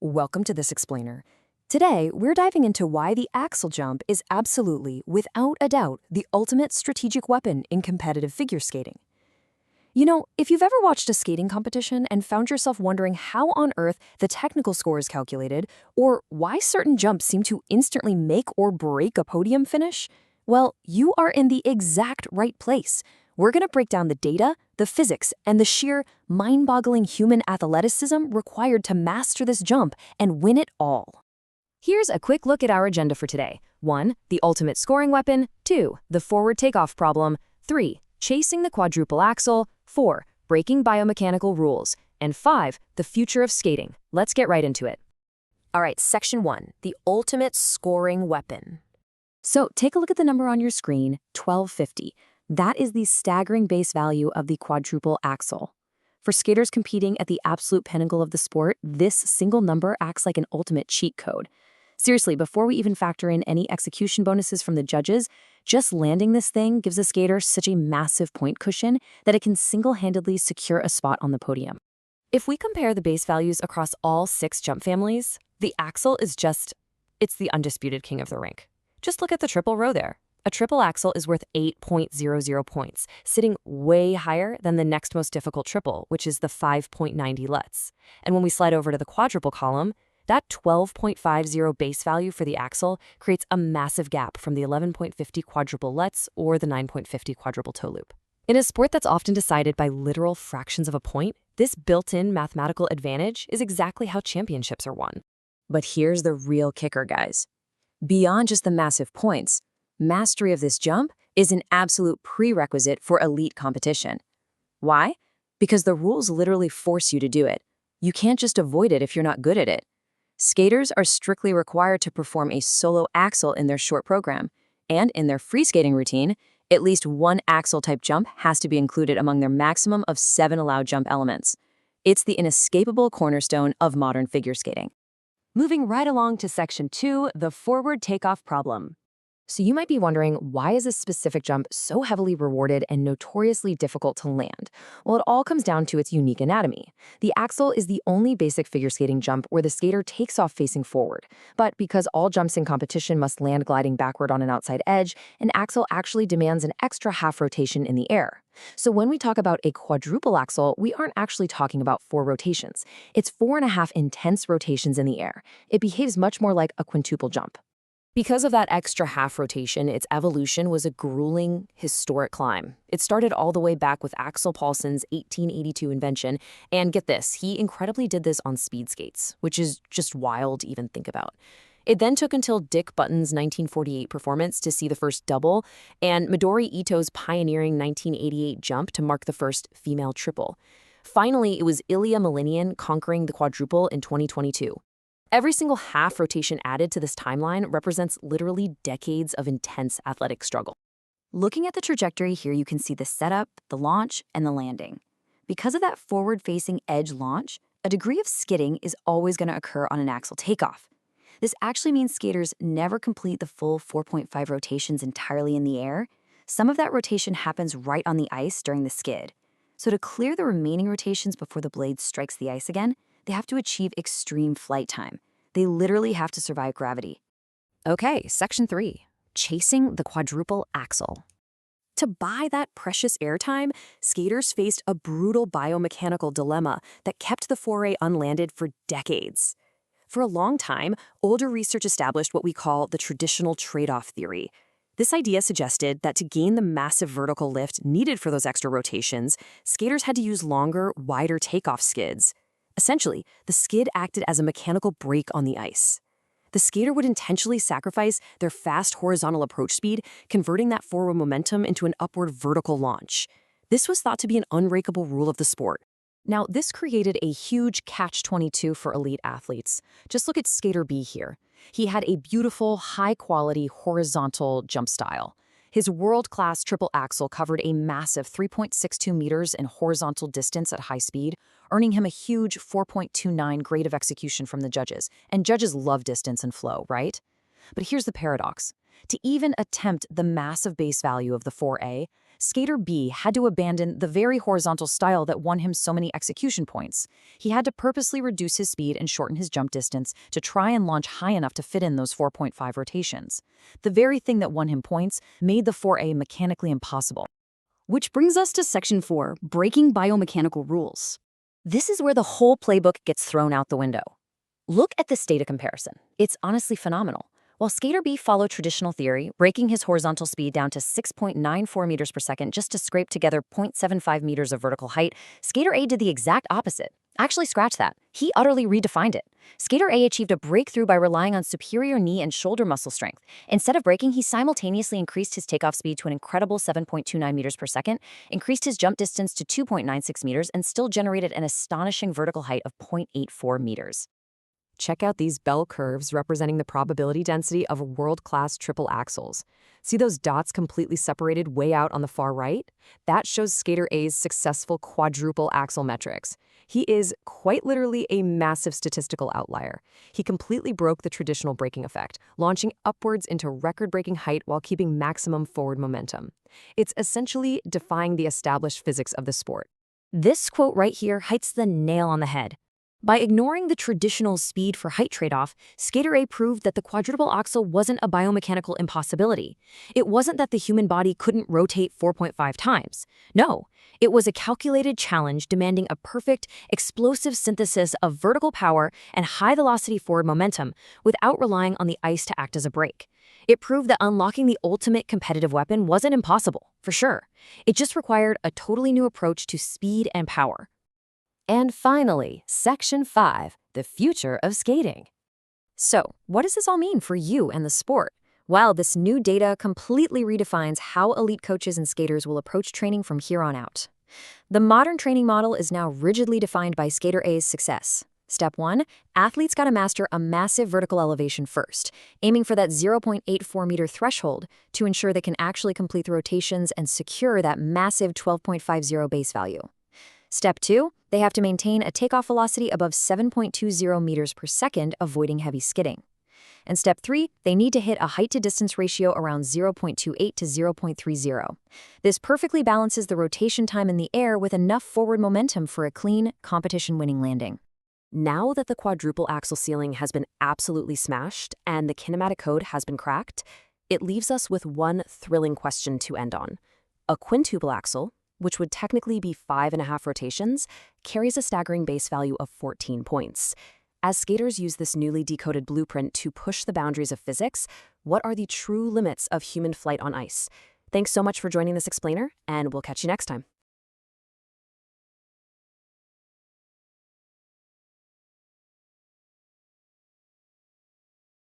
Welcome to this explainer. Today, we're diving into why the axel jump is absolutely, without a doubt, the ultimate strategic weapon in competitive figure skating. You know, if you've ever watched a skating competition and found yourself wondering how on earth the technical score is calculated, or why certain jumps seem to instantly make or break a podium finish, well, you are in the exact right place. We're going to break down the data, the physics, and the sheer, mind-boggling human athleticism required to master this jump and win it all. Here's a quick look at our agenda for today. 1. The ultimate scoring weapon. 2. The forward takeoff problem. 3. Chasing the quadruple axel. 4. Breaking biomechanical rules. And 5. The future of skating. Let's get right into it. All right, Section 1. The ultimate scoring weapon. So take a look at the number on your screen, 1250. That is the staggering base value of the quadruple axel. For skaters competing at the absolute pinnacle of the sport, this single number acts like an ultimate cheat code. Seriously, before we even factor in any execution bonuses from the judges, just landing this thing gives a skater such a massive point cushion that it can single-handedly secure a spot on the podium. If we compare the base values across all 6 jump families, the axel is it's the undisputed king of the rink. Just look at the triple row there. A triple axel is worth 8.00 points, sitting way higher than the next most difficult triple, which is the 5.90 Lutz. And when we slide over to the quadruple column, that 12.50 base value for the axel creates a massive gap from the 11.50 quadruple Lutz or the 9.50 quadruple toe loop. In a sport that's often decided by literal fractions of a point, this built-in mathematical advantage is exactly how championships are won. But here's the real kicker, guys. Beyond just the massive points, mastery of this jump is an absolute prerequisite for elite competition. Why? Because the rules literally force you to do it. You can't just avoid it if you're not good at it. Skaters are strictly required to perform a solo axel in their short program, and in their free skating routine, at least one axel-type jump has to be included among their maximum of 7 allowed jump elements. It's the inescapable cornerstone of modern figure skating. Moving right along to Section 2, the forward takeoff problem. So you might be wondering, why is this specific jump so heavily rewarded and notoriously difficult to land? Well, it all comes down to its unique anatomy. The axel is the only basic figure skating jump where the skater takes off facing forward. But because all jumps in competition must land gliding backward on an outside edge, an axel actually demands an extra half rotation in the air. So when we talk about a quadruple axel, we aren't actually talking about 4 rotations. It's 4.5 intense rotations in the air. It behaves much more like a quintuple jump. Because of that extra half rotation, its evolution was a grueling, historic climb. It started all the way back with Axel Paulsen's 1882 invention, and get this, he incredibly did this on speed skates, which is just wild to even think about. It then took until Dick Button's 1948 performance to see the first double, and Midori Ito's pioneering 1988 jump to mark the first female triple. Finally, it was Ilia Malinin conquering the quadruple in 2022. Every single half rotation added to this timeline represents literally decades of intense athletic struggle. Looking at the trajectory here, you can see the setup, the launch, and the landing. Because of that forward-facing edge launch, a degree of skidding is always going to occur on an axel takeoff. This actually means skaters never complete the full 4.5 rotations entirely in the air. Some of that rotation happens right on the ice during the skid. So to clear the remaining rotations before the blade strikes the ice again, they have to achieve extreme flight time. They literally have to survive gravity. Okay, Section 3, chasing the quadruple axel. To buy that precious airtime, skaters faced a brutal biomechanical dilemma that kept the foray unlanded for decades. For a long time, older research established what we call the traditional trade-off theory. This idea suggested that to gain the massive vertical lift needed for those extra rotations, skaters had to use longer, wider takeoff skids. Essentially, the skid acted as a mechanical brake on the ice. The skater would intentionally sacrifice their fast horizontal approach speed, converting that forward momentum into an upward vertical launch. This was thought to be an unbreakable rule of the sport. Now, this created a huge catch-22 for elite athletes. Just look at skater B here. He had a beautiful, high-quality horizontal jump style. His world-class triple axel covered a massive 3.62 meters in horizontal distance at high speed, earning him a huge 4.29 grade of execution from the judges. And judges love distance and flow, right? But here's the paradox. To even attempt the massive base value of the 4A, Skater B had to abandon the very horizontal style that won him so many execution points. He had to purposely reduce his speed and shorten his jump distance to try and launch high enough to fit in those 4.5 rotations. The very thing that won him points made the 4A mechanically impossible. Which brings us to Section 4, breaking biomechanical rules. This is where the whole playbook gets thrown out the window. Look at this data comparison. It's honestly phenomenal. While Skater B followed traditional theory, breaking his horizontal speed down to 6.94 meters per second just to scrape together 0.75 meters of vertical height, Skater A did the exact opposite. Actually, scratch that. He utterly redefined it. Skater A achieved a breakthrough by relying on superior knee and shoulder muscle strength. Instead of braking, he simultaneously increased his takeoff speed to an incredible 7.29 meters per second, increased his jump distance to 2.96 meters, and still generated an astonishing vertical height of 0.84 meters. Check out these bell curves representing the probability density of world-class triple axles. See those dots completely separated way out on the far right? That shows Skater A's successful quadruple axle metrics. He is quite literally a massive statistical outlier. He completely broke the traditional braking effect, launching upwards into record-breaking height while keeping maximum forward momentum. It's essentially defying the established physics of the sport. This quote right here hits the nail on the head. By ignoring the traditional speed for height trade-off, Skater A proved that the quadruple axel wasn't a biomechanical impossibility. It wasn't that the human body couldn't rotate 4.5 times. No, it was a calculated challenge demanding a perfect, explosive synthesis of vertical power and high-velocity forward momentum without relying on the ice to act as a brake. It proved that unlocking the ultimate competitive weapon wasn't impossible, for sure. It just required a totally new approach to speed and power. And finally, Section 5, the future of skating. So, what does this all mean for you and the sport? Well, this new data completely redefines how elite coaches and skaters will approach training from here on out. The modern training model is now rigidly defined by Skater A's success. Step 1, athletes gotta master a massive vertical elevation first, aiming for that 0.84 meter threshold to ensure they can actually complete the rotations and secure that massive 12.50 base value. Step 2, they have to maintain a takeoff velocity above 7.20 meters per second, avoiding heavy skidding. And step 3, they need to hit a height-to-distance ratio around 0.28 to 0.30. This perfectly balances the rotation time in the air with enough forward momentum for a clean, competition-winning landing. Now that the quadruple axle ceiling has been absolutely smashed and the kinematic code has been cracked, it leaves us with one thrilling question to end on. A quintuple axle, which would technically be 5.5 rotations, carries a staggering base value of 14 points. As skaters use this newly decoded blueprint to push the boundaries of physics, what are the true limits of human flight on ice? Thanks so much for joining this explainer, and we'll catch you next time.